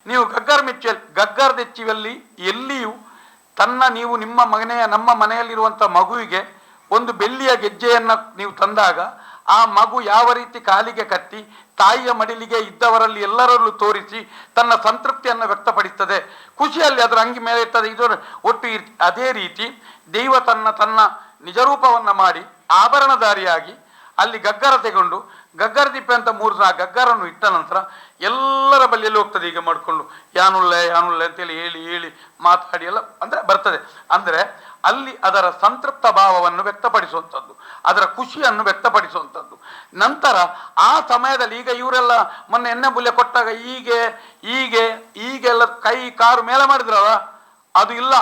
ನೀವು ಗಗ್ಗರದೆಚ್ಚಿಯಲ್ಲಿ ಎಲ್ಲಿಯೂ ನೀವು ನಮ್ಮ ಮನೆಯಲ್ಲಿರುವಂಥ ಮಗುವಿಗೆ ಒಂದು ಬೆಳ್ಳಿಯ ಗೆಜ್ಜೆಯನ್ನು ನೀವು ತಂದಾಗ ಆ ಮಗು ಯಾವ ರೀತಿ ಕಾಲಿಗೆ ಕಟ್ಟಿ ತಾಯಿಯ ಮಡಿಲಿಗೆ ಇದ್ದವರಲ್ಲಿ ಎಲ್ಲರಲ್ಲೂ ತೋರಿಸಿ ತನ್ನ ಸಂತೃಪ್ತಿಯನ್ನು ವ್ಯಕ್ತಪಡಿಸ್ತದೆ, ಖುಷಿಯಲ್ಲಿ ಅದರ ಅಂಗಿ ಮೇಲೆ ಇರ್ತದೆ, ಇದರ ಒಟ್ಟು ಅದೇ ರೀತಿ ದೈವ ತನ್ನ ನಿಜರೂಪವನ್ನು ಮಾಡಿ ಆಭರಣಧಾರಿಯಾಗಿ ಅಲ್ಲಿ ಗಗ್ಗರ ತೆಗೊಂಡು ಗಗ್ಗರ ದಿಪ್ಪೆ ಅಂತ 3 ಗಗ್ಗರನ್ನು ಇಟ್ಟ ನಂತರ ಎಲ್ಲರ ಬಳಿಯಲ್ಲಿ ಹೋಗ್ತದೆ. ಈಗ ಮಾಡಿಕೊಂಡು ಯಾನುಳ್ಳೆ ಅಂತೇಳಿ ಹೇಳಿ ಮಾತಾಡಿ ಎಲ್ಲ ಅಂದರೆ ಬರ್ತದೆ. ಅಂದರೆ ಅಲ್ಲಿ ಅದರ ಸಂತೃಪ್ತ ಭಾವವನ್ನು ವ್ಯಕ್ತಪಡಿಸುವಂಥದ್ದು, ಅದರ ಖುಷಿಯನ್ನು ವ್ಯಕ್ತಪಡಿಸುವಂಥದ್ದು. ನಂತರ ಆ ಸಮಯದಲ್ಲಿ ಈಗ ಇವರೆಲ್ಲ ಮೊನ್ನೆ ಎಣ್ಣೆ ಬುಲ್ಲೆ ಕೊಟ್ಟಾಗ ಈಗೆಲ್ಲ ಕೈ ಕಾರು ಮೇಲೆ ಮಾಡಿದ್ರಲ್ಲ, ಅದು ಇಲ್ಲ.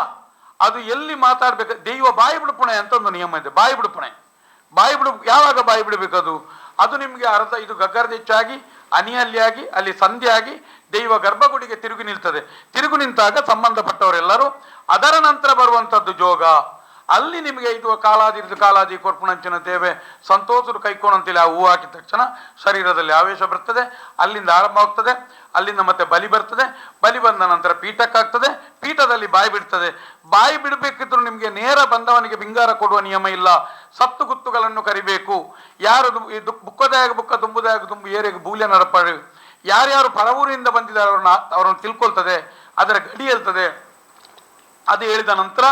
ಅದು ಎಲ್ಲಿ ಮಾತಾಡ್ಬೇಕು, ದೈವ ಬಾಯಿ ಬಿಡುಪುಣೆ ಅಂತ ಒಂದು ನಿಯಮ ಇದೆ. ಬಾಯಿ ಬಿಡುಪುಣೆ ಯಾವಾಗ ಬಾಯಿ ಬಿಡಬೇಕು? ಅದು ನಿಮಗೆ ಇದು ಗಗ್ಗರದೆಚ್ಚಾಗಿ ಅನಿಯಲ್ಲಿ ಅಲ್ಲಿ ಸಂಧಿ ಆಗಿ ದೈವ ಗರ್ಭಗುಡಿಗೆ ತಿರುಗಿ ನಿಲ್ತದೆ. ತಿರುಗಿ ನಿಂತಾಗ ಸಂಬಂಧಪಟ್ಟವರೆಲ್ಲರೂ ಅದರ ನಂತರ ಬರುವಂಥದ್ದು ಜೋಗ. ಅಲ್ಲಿ ನಿಮಗೆ ಇದು ಕಾಲಾದಿ ಕೊರ್ಪುಣಂಚಿನ ದೇವೆ ಸಂತೋಷರು ಕೈಕೋಣಂತೇಳಿ ಆ ಹೂ ಹಾಕಿದ ತಕ್ಷಣ ಶರೀರದಲ್ಲಿ ಆವೇಶ ಬರ್ತದೆ. ಅಲ್ಲಿಂದ ಆರಂಭ ಆಗ್ತದೆ. ಅಲ್ಲಿಂದ ಮತ್ತೆ ಬಲಿ ಬರ್ತದೆ. ಬಲಿ ಬಂದ ನಂತರ ಪೀಠಕ್ಕಾಗ್ತದೆ. ಪೀಠದಲ್ಲಿ ಬಾಯಿ ಬಿಡ್ತದೆ. ಬಾಯಿ ಬಿಡಬೇಕಿದ್ರು ನಿಮಗೆ ನೇರ ಬಂದವನಿಗೆ ಬಿಂಗಾರ ಕೊಡುವ ನಿಯಮ ಇಲ್ಲ. ಸತ್ತು ಗುತ್ತುಗಳನ್ನು ಕರಿಬೇಕು. ಯಾರು ಬುಕ್ಕದಾಯಾಗ ಬುಕ್ಕ ತುಂಬುದಾಯಾಗ ತುಂಬು ಏರಿಗೆ ಬೂಲ್ಯ ನರಪಡು. ಯಾರ್ಯಾರು ಪರವೂರಿಂದ ಬಂದಿದ್ದಾರೆ ಅವರನ್ನು ತಿಳ್ಕೊಳ್ತದೆ. ಅದರ ಗಡಿ ಹೇಳ್ತದೆ. ಅದು ಹೇಳಿದ ನಂತರ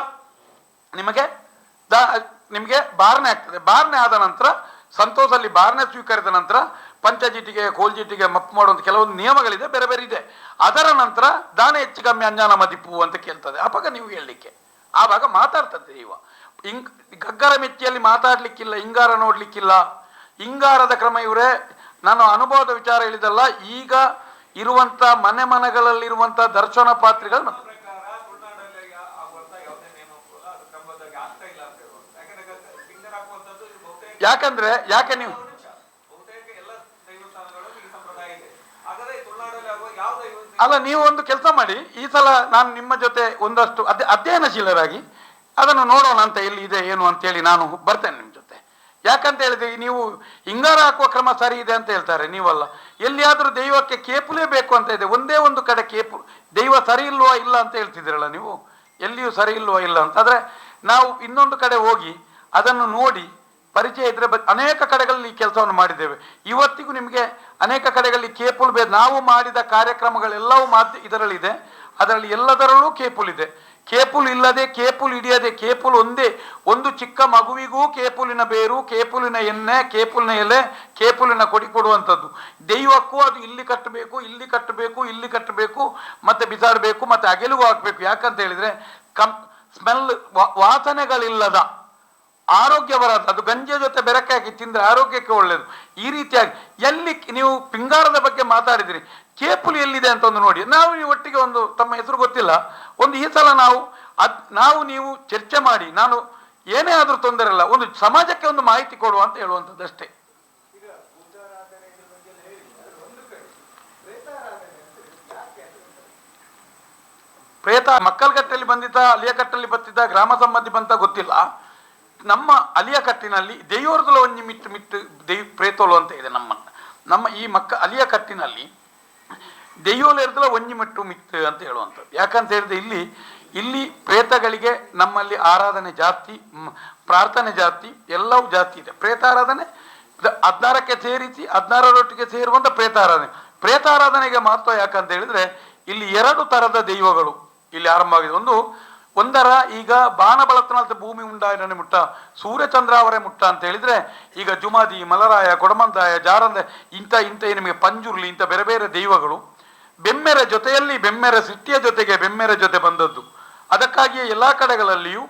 ನಿಮಗೆ ಬಾರನೆ ಆಗ್ತದೆ. ಬಾರನೆ ಆದ ನಂತರ ಸಂತೋಷಲ್ಲಿ ಬಾರನೆ ಸ್ವೀಕರಿಸಿದ ನಂತರ ಪಂಚಜೀಟಿಗೆ ಕೋಲ್ಜೀಟಿಗೆ ಮಪ್ಪು ಮಾಡುವಂಥ ಕೆಲವೊಂದು ನಿಯಮಗಳಿದೆ, ಬೇರೆ ಬೇರೆ ಇದೆ. ಅದರ ನಂತರ ದಾನ ಹೆಚ್ಚು ಕಮ್ಮಿ ಅಂಜಾನ ಮದಿಪು ಅಂತ ಕೇಳ್ತದೆ. ಅವಾಗ ನೀವು ಹೇಳಲಿಕ್ಕೆ ಆವಾಗ ಮಾತಾಡ್ತದೆ ದೈವ. ಗಗ್ಗರ ಮೆಚ್ಚಿಯಲ್ಲಿ ಮಾತಾಡ್ಲಿಕ್ಕಿಲ್ಲ, ಇಂಗಾರ ನೋಡ್ಲಿಕ್ಕಿಲ್ಲ. ಇಂಗಾರದ ಕ್ರಮ ಇವರೇ ನಾನು ಅನುಭವದ ವಿಚಾರ ಹೇಳಿದಲ್ಲ. ಈಗ ಇರುವಂಥ ಮನೆಗಳಲ್ಲಿರುವಂಥ ದರ್ಶನ ಪಾತ್ರಿಗಳು ಯಾಕೆ ನೀವು ಅಲ್ಲ, ನೀವು ಒಂದು ಕೆಲಸ ಮಾಡಿ. ಈ ಸಲ ನಾನು ನಿಮ್ಮ ಜೊತೆ ಒಂದಷ್ಟು ಅಧ್ಯಯನಶೀಲರಾಗಿ ಅದನ್ನು ನೋಡೋಣ ಅಂತ ಎಲ್ಲಿ ಇದೆ ಏನು ಅಂತೇಳಿ ನಾನು ಬರ್ತೇನೆ ನಿಮ್ಮ ಜೊತೆ. ಯಾಕಂತ ಹೇಳಿದ್ರೆ ನೀವು ಹಿಂಗಾರ ಹಾಕುವ ಕ್ರಮ ಸರಿ ಇದೆ ಅಂತ ಹೇಳ್ತಾರೆ, ನೀವಲ್ಲ. ಎಲ್ಲಿಯಾದರೂ ದೈವಕ್ಕೆ ಕೇಪುಲೇ ಬೇಕು ಅಂತ ಇದೆ. ಒಂದೇ ಒಂದು ಕಡೆ ದೈವ ಸರಿ ಇಲ್ವಾ ಇಲ್ಲ ಅಂತ ಹೇಳ್ತಿದ್ದೀರಲ್ಲ ನೀವು, ಎಲ್ಲಿಯೂ ಸರಿ ಇಲ್ವಾ ಇಲ್ಲ ಅಂತ. ಆದರೆ ನಾವು ಇನ್ನೊಂದು ಕಡೆ ಹೋಗಿ ಅದನ್ನು ನೋಡಿ ಪರಿಚಯ ಇದ್ರೆ ಅನೇಕ ಕಡೆಗಳಲ್ಲಿ ಈ ಕೆಲಸವನ್ನು ಮಾಡಿದ್ದೇವೆ. ಇವತ್ತಿಗೂ ನಿಮಗೆ ಅನೇಕ ಕಡೆಗಳಲ್ಲಿ ಕೇಪುಲ್ ಬೇಕು. ನಾವು ಮಾಡಿದ ಕಾರ್ಯಕ್ರಮಗಳೆಲ್ಲವೂ ಇದರಲ್ಲಿದೆ. ಅದರಲ್ಲಿ ಎಲ್ಲದರಲ್ಲೂ ಕೇಪುಲ್ ಇದೆ. ಕೇಪುಲ್ ಇಲ್ಲದೆ, ಕೇಪುಲ್ ಹಿಡಿಯದೆ, ಕೇಪುಲ್ ಒಂದು ಚಿಕ್ಕ ಮಗುವಿಗೂ ಕೇಪುಲಿನ ಬೇರು, ಕೇಪುಲಿನ ಎಣ್ಣೆ, ಕೇಪುಲಿನ ಎಲೆ, ಕೇಪುಲಿನ ಕೊಡಿ ಕೊಡುವಂಥದ್ದು. ದೈವಕ್ಕೂ ಅದು ಇಲ್ಲಿ ಕಟ್ಟಬೇಕು, ಮತ್ತೆ ಬಿಸಾಡಬೇಕು, ಮತ್ತೆ ಅಗೆಲಿಗೂ ಹಾಕಬೇಕು. ಯಾಕಂತ ಹೇಳಿದ್ರೆ ಸ್ಮೆಲ್ ವಾಸನೆಗಳಿಲ್ಲದ ಆರೋಗ್ಯ ಬರೋದು. ಅದು ಗಂಜಿಯ ಜೊತೆ ಬೆರಕೆ ಹಾಕಿ ತಿಂದರೆ ಆರೋಗ್ಯಕ್ಕೆ ಒಳ್ಳೆಯದು. ಈ ರೀತಿಯಾಗಿ ಎಲ್ಲಿ ನೀವು ಪಿಂಗಾರದ ಬಗ್ಗೆ ಮಾತಾಡಿದಿರಿ, ಕೇಪುಲಿ ಎಲ್ಲಿದೆ ಅಂತ ಒಂದು ನೋಡಿ. ನಾವು ನೀವು ಒಟ್ಟಿಗೆ ಒಂದು ತಮ್ಮ ಹೆಸರು ಗೊತ್ತಿಲ್ಲ, ಒಂದು ಈ ಸಲ ನಾವು ನೀವು ಚರ್ಚೆ ಮಾಡಿ, ನಾನು ಏನೇ ಆದರೂ ತೊಂದರೆ ಇಲ್ಲ, ಒಂದು ಸಮಾಜಕ್ಕೆ ಒಂದು ಮಾಹಿತಿ ಕೊಡುವ ಅಂತ ಹೇಳುವಂಥದ್ದಷ್ಟೇ. ಮಕ್ಕಳಗಟ್ಟಲ್ಲಿ ಬಂದಿದ್ದ, ಅಲಿಯಕಟ್ಟಲ್ಲಿ ಬರ್ತಿದ್ದ, ಗ್ರಾಮ ಸಂಬಂಧಿ ಬಂತ ಗೊತ್ತಿಲ್ಲ. ನಮ್ಮ ಅಲಿಯಕಟ್ಟಿನಲ್ಲಿ ದೈವರ್ದುಲ ಒಂಜಿ ಮಿಟ್ಟು ಪ್ರೇತೋಲು ಅಂತ ಇದೆ. ನಮ್ಮ ಈ ಅಲಿಯಕಟ್ಟಿನಲ್ಲಿ ದೈವೋಲೆರ್ದುಲ ಒಂಜಿ ಮಿಟ್ಟು ಅಂತ ಹೇಳುವಂಥದ್ದು. ಯಾಕಂತ ಹೇಳಿದ್ರೆ ಇಲ್ಲಿ ಪ್ರೇತಗಳಿಗೆ ನಮ್ಮಲ್ಲಿ ಆರಾಧನೆ ಜಾಸ್ತಿ, ಪ್ರಾರ್ಥನೆ ಜಾಸ್ತಿ, ಎಲ್ಲವೂ ಜಾಸ್ತಿ ಇದೆ. ಪ್ರೇತಾರಾಧನೆ 16ಕ್ಕೆ ಸೇರಿಸಿ 16ರೊಟ್ಟಿಗೆ ಸೇರುವಂಥ ಪ್ರೇತಾರಾಧನೆಗೆ ಮಹತ್ವ. ಯಾಕಂತ ಹೇಳಿದ್ರೆ ಇಲ್ಲಿ 2 ಥರದ ದೈವಗಳು ಇಲ್ಲಿ ಆರಂಭವಾಗಿದೆ. ಒಂದರ ಈಗ ಬಾಣಬಳತನ ಭೂಮಿ ಉಂಡಾಯನೆ ಮುಟ್ಟ, ಸೂರ್ಯಚಂದ್ರ ಅವರೇ ಮುಟ್ಟ ಅಂತ ಹೇಳಿದ್ರೆ ಈಗ ಜುಮಾದಿ, ಮಲರಾಯ, ಕೊಡಮಂದಾಯ, ಜಾರಂದ ಇಂಥ ನಿಮಗೆ ಪಂಜುರ್ಲಿ ಇಂಥ ಬೇರೆ ಬೇರೆ ದೈವಗಳು ಬೆಮ್ಮೆರ ಜೊತೆಯಲ್ಲಿ, ಬೆಮ್ಮೆರ ಸಿಟ್ಟಿಯ ಜೊತೆಗೆ ಬೆಮ್ಮೆರ ಜೊತೆ ಬಂದದ್ದು. ಅದಕ್ಕಾಗಿಯೇ ಎಲ್ಲ ಕಡೆಗಳಲ್ಲಿಯೂ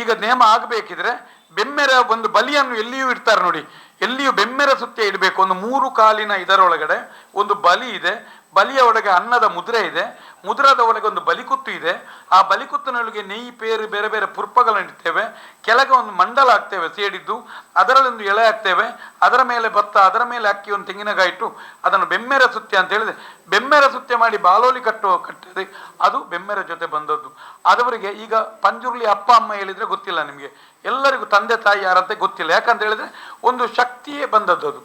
ಈಗ ನೇಮ ಆಗಬೇಕಿದ್ರೆ ಬೆಮ್ಮೆರ ಒಂದು ಬಲಿಯನ್ನು ಎಲ್ಲಿಯೂ ಇಡ್ತಾರೆ ನೋಡಿ. ಎಲ್ಲಿಯೂ ಬೆಮ್ಮೆರ ಸುತ್ತ ಇಡಬೇಕು. ಒಂದು 3 ಕಾಲಿನ ಇದರೊಳಗಡೆ ಒಂದು ಬಲಿ ಇದೆ. ಬಲಿಯ ಒಳಗೆ ಅನ್ನದ ಮುದ್ರೆ ಇದೆ. ಮುದ್ರದ ಒಳಗೆ ಒಂದು ಬಲಿಕುತ್ತು ಇದೆ. ಆ ಬಲಿಕುತ್ತಿನೊಳಗೆ ನೆಯ್ಯಿ, ಪೇರು, ಬೇರೆ ಬೇರೆ ಪುರ್ಪಗಳನ್ನು ಇಡ್ತೇವೆ. ಕೆಳಗೆ ಒಂದು ಮಂಡಲ ಹಾಕ್ತೇವೆ ಸೇಡಿದ್ದು, ಅದರಲ್ಲಿ ಒಂದು ಎಳೆ ಹಾಕ್ತೇವೆ. ಅದರ ಮೇಲೆ ಭತ್ತ, ಅದರ ಮೇಲೆ ಅಕ್ಕಿ, ಒಂದು ತೆಂಗಿನಕಾಯಿ ಇಟ್ಟು ಅದನ್ನು ಬೆಮ್ಮೆರ ಸುತ್ಯ ಅಂತ ಹೇಳಿದೆ. ಬೆಮ್ಮೆರ ಸುತ್ಯ ಮಾಡಿ ಬಾಲೋಲಿ ಕಟ್ಟಿದೆ. ಅದು ಬೆಮ್ಮೆರ ಜೊತೆ ಬಂದದ್ದು. ಅದವರಿಗೆ ಈಗ ಪಂಜುರ್ಲಿ ಅಪ್ಪ ಅಮ್ಮ ಹೇಳಿದ್ರೆ ಗೊತ್ತಿಲ್ಲ ನಿಮಗೆ, ಎಲ್ಲರಿಗೂ ತಂದೆ ತಾಯಿ ಯಾರಂತೆ ಗೊತ್ತಿಲ್ಲ. ಯಾಕಂತ ಹೇಳಿದ್ರೆ ಒಂದು ಶಕ್ತಿಯೇ ಬಂದದ್ದು. ಅದು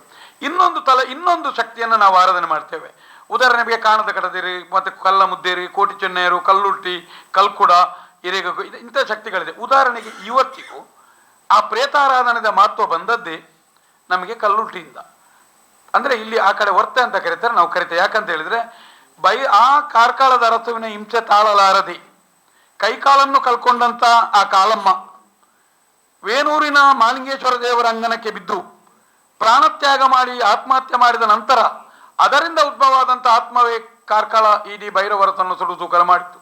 ಇನ್ನೊಂದು ಶಕ್ತಿಯನ್ನು ನಾವು ಆರಾಧನೆ ಮಾಡ್ತೇವೆ. ಉದಾಹರಣೆಗೆ ಕಾಣದ ಕಡದಿರಿ, ಮತ್ತೆ ಕಲ್ಲ ಮುದ್ದೇರಿ, ಕೋಟಿ ಚೆನ್ನೆಯರು, ಕಲ್ಲುಟ್ಟಿ, ಕಲ್ಕುಡ, ಹಿರೇಗಗು, ಇಂಥ ಶಕ್ತಿಗಳಿದೆ. ಉದಾಹರಣೆಗೆ ಇವತ್ತಿಗೂ ಆ ಪ್ರೇತಾರಾಧನೆಯ ಮಹತ್ವ ಬಂದದ್ದೇ ನಮಗೆ ಕಲ್ಲುಟ್ಟಿಯಿಂದ. ಅಂದರೆ ಇಲ್ಲಿ ಆ ಕಡೆ ವರ್ತೆ ಅಂತ ಕರೀತಾರೆ, ನಾವು ಕರಿತೇವೆ. ಯಾಕಂತ ಹೇಳಿದ್ರೆ ಆ ಕಾರ್ಕಳದ ಅರಸುವಿನ ಹಿಂಸೆ ತಾಳಲಾರದೆ ಕೈಕಾಲನ್ನು ಕಳ್ಕೊಂಡಂತ ಆ ಕಾಲಮ್ಮ ವೇಣೂರಿನ ಮಾಲಿಂಗೇಶ್ವರ ದೇವರ ಅಂಗನಕ್ಕೆ ಬಿದ್ದು ಪ್ರಾಣತ್ಯಾಗ ಮಾಡಿ ಆತ್ಮಹತ್ಯೆ ಮಾಡಿದ ನಂತರ ಅದರಿಂದ ಉದ್ಭವವಾದಂಥ ಆತ್ಮವೇ ಕಾರ್ಕಳ ಇಡೀ ಭೈರವರತನ್ನು ಸುಡುವುದು ಕಲ ಮಾಡಿತ್ತು.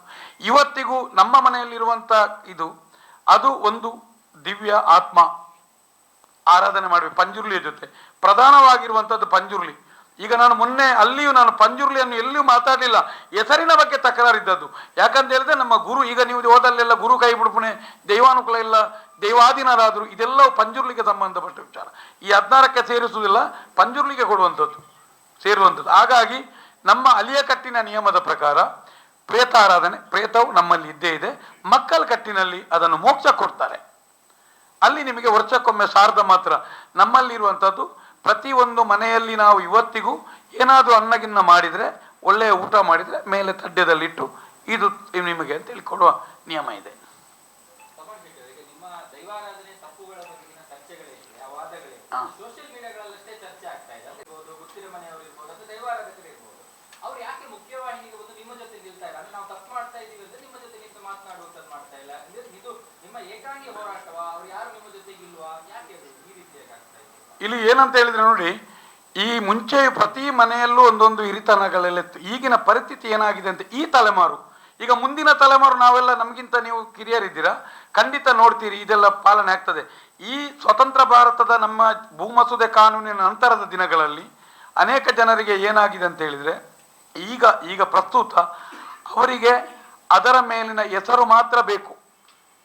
ಇವತ್ತಿಗೂ ನಮ್ಮ ಮನೆಯಲ್ಲಿರುವಂಥ ಅದು ಒಂದು ದಿವ್ಯ ಆತ್ಮ ಆರಾಧನೆ ಮಾಡಬೇಕು. ಪಂಜುರ್ಲಿಯ ಜೊತೆ ಪ್ರಧಾನವಾಗಿರುವಂಥದ್ದು ಪಂಜುರ್ಲಿ. ಈಗ ನಾನು ಮೊನ್ನೆ ಅಲ್ಲಿಯೂ ನಾನು ಪಂಜುರ್ಲಿಯನ್ನು ಎಲ್ಲಿಯೂ ಮಾತಾಡಲಿಲ್ಲ, ಹೆಸರಿನ ಬಗ್ಗೆ ತಕರಾರಿದ್ದದ್ದು. ಯಾಕಂತ ಹೇಳಿದ್ರೆ ನಮ್ಮ ಗುರು, ಈಗ ನೀವು ಹೋದಲ್ಲೆಲ್ಲ ಗುರು ಕೈ ಬಿಡ್ಪುಣೆ, ದೈವಾನುಕೂಲ ಇಲ್ಲ, ದೈವಾಧೀನರಾದರು, ಇದೆಲ್ಲವೂ ಪಂಜುರ್ಲಿಗೆ ಸಂಬಂಧಪಟ್ಟ ವಿಚಾರ. ಈ 16ಕ್ಕೆ ಸೇರಿಸುವುದಿಲ್ಲ, ಪಂಜುರ್ಲಿಗೆ ಕೊಡುವಂಥದ್ದು, ಸೇರುವಂಥದ್ದು. ಹಾಗಾಗಿ ನಮ್ಮ ಅಲಿಯ ಕಟ್ಟಿನ ನಿಯಮದ ಪ್ರಕಾರ ಪ್ರೇತಾರಾಧನೆ, ಪ್ರೇತವು ನಮ್ಮಲ್ಲಿ ಇದ್ದೇ ಇದೆ. ಮಕ್ಕಳ ಕಟ್ಟಿನಲ್ಲಿ ಅದನ್ನು ಮೋಕ್ಷ ಕೊಡ್ತಾರೆ. ಅಲ್ಲಿ ನಿಮಗೆ ವರ್ಷಕ್ಕೊಮ್ಮೆ ಶಾರದ ಮಾತ್ರ. ನಮ್ಮಲ್ಲಿರುವಂಥದ್ದು ಪ್ರತಿಯೊಂದು ಮನೆಯಲ್ಲಿ ನಾವು ಇವತ್ತಿಗೂ ಏನಾದರೂ ಅನ್ನಗಿನ್ನ ಮಾಡಿದರೆ, ಒಳ್ಳೆಯ ಊಟ ಮಾಡಿದರೆ ಮೇಲೆ ತಡ್ಯದಲ್ಲಿಟ್ಟು ಇದು ನಿಮಗೆ ಅಂತ ಹೇಳಿ ಕೊಡುವ ನಿಯಮ ಇದೆ. ಇಲ್ಲಿ ಏನಂತ ಹೇಳಿದ್ರೆ ನೋಡಿ, ಈ ಮುಂಚೆ ಪ್ರತಿ ಮನೆಯಲ್ಲೂ ಒಂದೊಂದು ಹಿರಿತನಗಳೆಲ್ಲಿತ್ತು. ಈಗಿನ ಪರಿಸ್ಥಿತಿ ಏನಾಗಿದೆ ಅಂತ ಈ ತಲೆಮಾರು, ಈಗ ಮುಂದಿನ ತಲೆಮಾರು, ನಾವೆಲ್ಲ ನಮಗಿಂತ ನೀವು ಕಿರಿಯರಿದ್ದೀರಾ, ಖಂಡಿತ ನೋಡ್ತೀರಿ ಇದೆಲ್ಲ ಪಾಲನೆ ಆಗ್ತದೆ. ಈ ಸ್ವತಂತ್ರ ಭಾರತದ ನಮ್ಮ ಭೂಮಸೂದೆ ಕಾನೂನಿನ ನಂತರದ ದಿನಗಳಲ್ಲಿ ಅನೇಕ ಜನರಿಗೆ ಏನಾಗಿದೆ ಅಂತ ಹೇಳಿದ್ರೆ, ಈಗ ಪ್ರಸ್ತುತ ಅವರಿಗೆ ಅದರ ಮೇಲಿನ ಹೆಸರು ಮಾತ್ರ ಬೇಕು.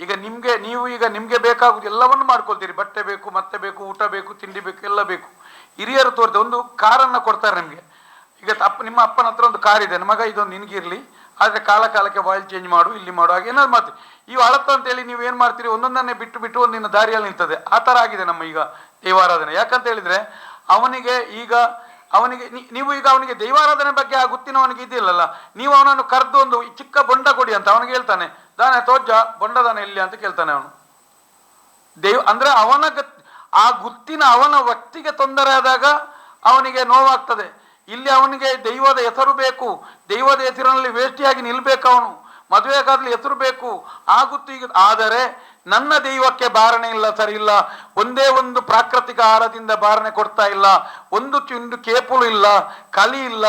ಈಗ ನಿಮಗೆ ಬೇಕಾಗುದು ಎಲ್ಲವನ್ನು ಮಾಡ್ಕೊಳ್ತೀರಿ. ಬಟ್ಟೆ ಬೇಕು, ಮತ್ತೆ ಬೇಕು, ಊಟ ಬೇಕು, ತಿಂಡಿ ಬೇಕು, ಎಲ್ಲ ಬೇಕು. ಹಿರಿಯರು ತೋರಿದೆ ಒಂದು ಕಾರನ್ನು ಕೊಡ್ತಾರೆ ನಿಮಗೆ. ಈಗ ನಿಮ್ಮ ಅಪ್ಪನ ಹತ್ರ ಒಂದು ಕಾರ್ ಇದೆ, ಮಗ ಇದೊಂದು ನಿನಗಿರಲಿ, ಆದರೆ ಕಾಲಕ್ಕೆ ಆಯಿಲ್ ಚೇಂಜ್ ಮಾಡು, ಇಲ್ಲಿ ಮಾಡು, ಹಾಗೆ ಏನಾದ್ರು ಮಾಡ್ತೀವಿ. ಇವು ಅಳತ್ತ ಅಂತೇಳಿ ನೀವು ಏನು ಮಾಡ್ತೀರಿ, ಒಂದೊಂದನ್ನೇ ಬಿಟ್ಟು ಒಂದಿನ ದಾರಿಯಲ್ಲಿ ನಿಲ್ತದೆ. ಆ ಥರ ಆಗಿದೆ ನಮ್ಮ ಈಗ ದೈವಾರಾಧನೆ. ಯಾಕಂತ ಹೇಳಿದ್ರೆ ನೀವು ಈಗ ಅವನಿಗೆ ದೈವಾರಾಧನೆ ಬಗ್ಗೆ ಆ ಗೊತ್ತಿನವನಿಗೆ ಇದಿಲ್ಲಲ್ಲ, ನೀವು ಅವನನ್ನು ಕರೆದು ಒಂದು ಚಿಕ್ಕ ಬೊಂಡ ಕೊಡಿ ಅಂತ ಅವನಿಗೆ ಹೇಳ್ತಾನೆ, ದಾನೆ ತೋಜ್ಜ ಬೊಂಡದಾನ ಎಲ್ಲಿ ಅಂತ ಕೇಳ್ತಾನೆ ಅವನು. ಅಂದ್ರೆ ಆ ಗುತ್ತಿನ ಅವನ ವ್ಯಕ್ತಿಗೆ ತೊಂದರೆ ಆದಾಗ ಅವನಿಗೆ ನೋವಾಗ್ತದೆ. ಇಲ್ಲಿ ಅವನಿಗೆ ದೈವದ ಹೆಸರು ಬೇಕು, ದೈವದ ಹೆಸರಿನಲ್ಲಿ ವೇಷ್ಟಿಯಾಗಿ ನಿಲ್ಬೇಕು, ಅವನು ಮದುವೆಗಾದ್ಲಿ ಹೆಸರು ಬೇಕು, ಆ ಗುತ್ತು ಈಗ. ಆದರೆ ನನ್ನ ದೈವಕ್ಕೆ ಬಾರಣೆ ಇಲ್ಲ, ಸರಿ ಇಲ್ಲ, ಒಂದೇ ಒಂದು ಪ್ರಾಕೃತಿಕ ಆಹಾರದಿಂದ ಬಾರಣೆ ಕೊಡ್ತಾ ಇಲ್ಲ, ಒಂದು ಕೇಪುಳು ಇಲ್ಲ, ಕಲಿ ಇಲ್ಲ,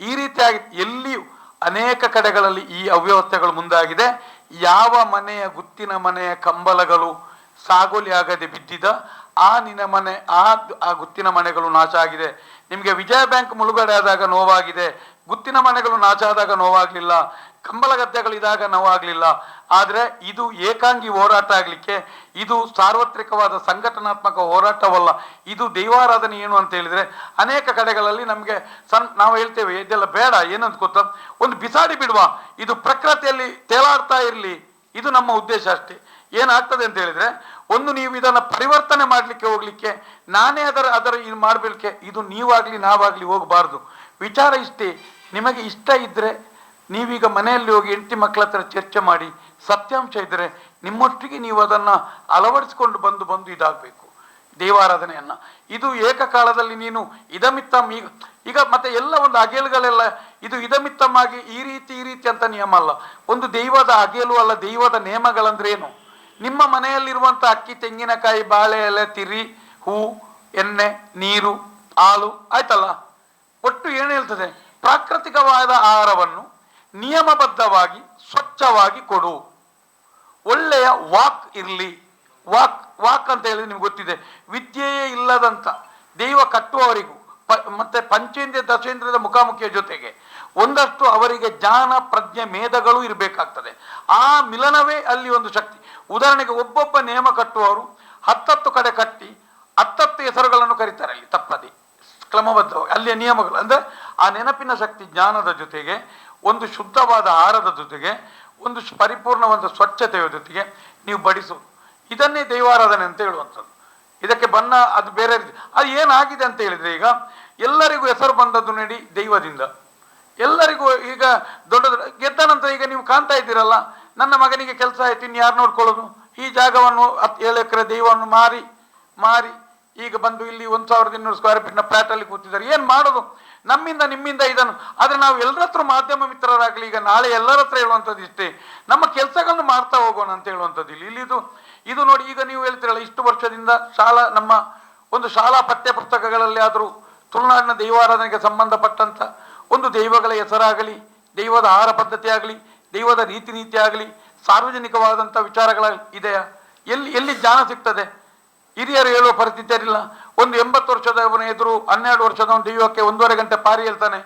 ಈ ರೀತಿಯಾಗಿ ಎಲ್ಲಿಯೂ ಅನೇಕ ಕಡೆಗಳಲ್ಲಿ ಈ ಅವ್ಯವಸ್ಥೆಗಳು ಮುಂದಾಗಿದೆ. ಯಾವ ಮನೆಯ ಗುತ್ತಿನ ಮನೆಯ ಕಂಬಲಗಳು ಸಾಗೋಲಿ ಆಗದೆ ಬಿದ್ದಿದ ಆ ನಿನ್ನ ಮನೆ, ಆ ಗುತ್ತಿನ ಮನೆಗಳು ನಾಶ ಆಗಿದೆ. ನಿಮಗೆ ವಿಜಯ ಬ್ಯಾಂಕ್ ಮುಳುಗಡೆ ಆದಾಗ ನೋವಾಗಿದೆ, ಗುತ್ತಿನ ಮನೆಗಳು ನಾಶ ಆದಾಗ ನೋವಾಗ್ಲಿಲ್ಲ, ಕಂಬಲ ಗದ್ದೆಗಳಿದಾಗ ನೋವಾಗ್ಲಿಲ್ಲ. ಆದರೆ ಇದು ಏಕಾಂಗಿ ಹೋರಾಟ ಆಗಲಿಕ್ಕೆ, ಇದು ಸಾರ್ವತ್ರಿಕವಾದ ಸಂಘಟನಾತ್ಮಕ ಹೋರಾಟವಲ್ಲ. ಇದು ದೈವಾರಾಧನೆ ಏನು ಅಂತ ಹೇಳಿದ್ರೆ ಅನೇಕ ಕಡೆಗಳಲ್ಲಿ ನಮಗೆ ನಾವು ಹೇಳ್ತೇವೆ ಇದೆಲ್ಲ ಬೇಡ, ಏನಂತ ಗೊತ್ತಾ, ಒಂದು ಬಿಸಾಡಿ ಬಿಡುವ, ಇದು ಪ್ರಕೃತಿಯಲ್ಲಿ ತೇಲಾಡ್ತಾ ಇರಲಿ, ಇದು ನಮ್ಮ ಉದ್ದೇಶ ಅಷ್ಟೇ. ಏನಾಗ್ತದೆ ಅಂತ ಹೇಳಿದ್ರೆ, ಒಂದು ನೀವು ಇದನ್ನು ಪರಿವರ್ತನೆ ಮಾಡಲಿಕ್ಕೆ ಹೋಗ್ಲಿಕ್ಕೆ, ನಾನೇ ಅದರ ಇದು ಮಾಡಲಿಕ್ಕೆ, ಇದು ನೀವಾಗ್ಲಿ ನಾವಾಗ್ಲಿ ಹೋಗಬಾರ್ದು. ವಿಚಾರ ಇಷ್ಟೇ, ನಿಮಗೆ ಇಷ್ಟ ಇದ್ದರೆ ನೀವೀಗ ಮನೆಯಲ್ಲಿ ಹೋಗಿ ಹೆಂಡತಿ ಮಕ್ಕಳ ಹತ್ರ ಚರ್ಚೆ ಮಾಡಿ, ಸತ್ಯಾಂಶ ಇದ್ದರೆ ನಿಮ್ಮೊಟ್ಟಿಗೆ ನೀವು ಅದನ್ನು ಅಳವಡಿಸಿಕೊಂಡು ಬಂದು ಇದಾಗಬೇಕು ದೇವಾರಾಧನೆಯನ್ನ. ಇದು ಏಕಕಾಲದಲ್ಲಿ ನೀನು ಇದಮಿತ್ತಮ್ ಈಗ ಮತ್ತೆ ಎಲ್ಲ ಒಂದು ಅಗೇಲುಗಳೆಲ್ಲ ಇದು ಇದಮಿತ್ತಮ್ಮಾಗಿ ಈ ರೀತಿ ಅಂತ ನಿಯಮ ಅಲ್ಲ. ಒಂದು ದೈವದ ಅಗೇಲು ಅಲ್ಲ, ದೈವದ ನೇಮಗಳಂದ್ರೆ ಏನು? ನಿಮ್ಮ ಮನೆಯಲ್ಲಿರುವಂಥ ಅಕ್ಕಿ, ತೆಂಗಿನಕಾಯಿ, ಬಾಳೆ ಎಲೆ, ತಿರಿ, ಹೂ, ಎಣ್ಣೆ, ನೀರು, ಹಾಲು, ಆಯ್ತಲ್ಲ, ಒಟ್ಟು ಏನು ಹೇಳ್ತದೆ, ಪ್ರಾಕೃತಿಕವಾದ ಆಹಾರವನ್ನು ನಿಯಮಬದ್ಧವಾಗಿ ಸ್ವಚ್ಛವಾಗಿ ಕೊಡು. ಒಳ್ಳೆಯ ವಾಕ್ ಇರಲಿ. ವಾಕ್ ಅಂತ ಹೇಳಿದ್ರೆ ನಿಮ್ಗೆ ಗೊತ್ತಿದೆ, ವಿದ್ಯೆಯೇ ಇಲ್ಲದಂತ ದೈವ ಕಟ್ಟುವವರಿಗೂ ಮತ್ತೆ ಪಂಚೇಂದ್ರಿಯ ದಶೇಂದ್ರಿಯದ ಮುಖಾಮುಖಿಯ ಜೊತೆಗೆ ಒಂದಷ್ಟು ಅವರಿಗೆ ಜ್ಞಾನ, ಪ್ರಜ್ಞೆ, ಮೇಧಗಳು ಇರಬೇಕಾಗ್ತದೆ. ಆ ಮಿಲನವೇ ಅಲ್ಲಿ ಒಂದು ಶಕ್ತಿ. ಉದಾಹರಣೆಗೆ ಒಬ್ಬೊಬ್ಬ ನೇಮ ಕಟ್ಟುವವರು 10 ಕಡೆ ಕಟ್ಟಿ 10 ಹೆಸರುಗಳನ್ನು ಕರೀತಾರೆ ಅಲ್ಲಿ ತಪ್ಪದೆ, ಕ್ರಮಬದ್ಧವಾಗಿ ಅಲ್ಲಿಯ ನಿಯಮಗಳು. ಅಂದ್ರೆ ಆ ನೆನಪಿನ ಶಕ್ತಿ, ಜ್ಞಾನದ ಜೊತೆಗೆ ಒಂದು ಶುದ್ಧವಾದ ಆಹಾರದ ಜೊತೆಗೆ ಒಂದು ಪರಿಪೂರ್ಣವಾದ ಸ್ವಚ್ಛತೆಯ ಜೊತೆಗೆ ನೀವು ಬಡಿಸುವುದು, ಇದನ್ನೇ ದೈವಾರಾಧನೆ ಅಂತ ಹೇಳುವಂಥದ್ದು. ಇದಕ್ಕೆ ಬಣ್ಣ ಅದು ಬೇರೆ ರೀತಿ. ಅದು ಏನಾಗಿದೆ ಅಂತ ಹೇಳಿದ್ರೆ, ಈಗ ಎಲ್ಲರಿಗೂ ಹೆಸರು ಬಂದದ್ದು ನೋಡಿ ದೈವದಿಂದ. ಎಲ್ಲರಿಗೂ ಈಗ ದೊಡ್ಡ ಗೆದ್ದ ನಂತರ ಈಗ ನೀವು ಕಾಣ್ತಾ ಇದ್ದೀರಲ್ಲ, ನನ್ನ ಮಗನಿಗೆ ಕೆಲಸ ಆಯ್ತು, ಇನ್ನು ಯಾರು ನೋಡ್ಕೊಳ್ಳೋದು? ಈ ಜಾಗವನ್ನು 7 ಎಕರೆ ದೈವವನ್ನು ಮಾರಿ ಈಗ ಬಂದು ಇಲ್ಲಿ 1200 ಸ್ಕ್ವೇರ್ ಫೀಟ್ನ ಫ್ಲಾಟ್ ಅಲ್ಲಿ ಕೂತಿದ್ದಾರೆ. ಏನು ಮಾಡೋದು? ನಮ್ಮಿಂದ ನಿಮ್ಮಿಂದ ಇದನ್ನು. ಆದರೆ ನಾವು ಎಲ್ಲರ ಹತ್ರ ಮಾಧ್ಯಮ ಮಿತ್ರರಾಗಲಿ, ಈಗ ನಾಳೆ ಎಲ್ಲರ ಹತ್ರ ಹೇಳುವಂಥದ್ದು ಇಷ್ಟೇ, ನಮ್ಮ ಕೆಲಸಗಳನ್ನು ಮಾಡ್ತಾ ಹೋಗೋಣ ಅಂತ ಹೇಳುವಂಥದ್ದು ಇಲ್ಲಿ ಇದು ನೋಡಿ. ಈಗ ನೀವು ಹೇಳ್ತೀರಲ್ಲ, ಇಷ್ಟು ವರ್ಷದಿಂದ ನಮ್ಮ ಒಂದು ಶಾಲಾ ಪಠ್ಯ ಪುಸ್ತಕಗಳಲ್ಲಿ ಆದರೂ ತುಳುನಾಡಿನ ದೈವಾರಾಧನೆಗೆ ಸಂಬಂಧಪಟ್ಟಂಥ ಒಂದು ದೈವಗಳ ಹೆಸರಾಗಲಿ, ದೈವದ ಆಹಾರ ಪದ್ಧತಿ ಆಗಲಿ, ದೈವದ ರೀತಿ ನೀತಿ ಆಗಲಿ, ಸಾರ್ವಜನಿಕವಾದಂಥ ವಿಚಾರಗಳ ಇದೆಯಾ? ಎಲ್ಲಿ ಜ್ಞಾನ ಸಿಗ್ತದೆ? ಹಿರಿಯರು ಹೇಳುವ ಪರಿಸ್ಥಿತಿ ಇರಲಿಲ್ಲ. ಒಂದು 80 ವರ್ಷದವನ ಎದುರು 12 ವರ್ಷದವನು ದೈವಕ್ಕೆ 1.5 ಗಂಟೆ ಪಾರಿ ಹೇಳ್ತಾನೆ.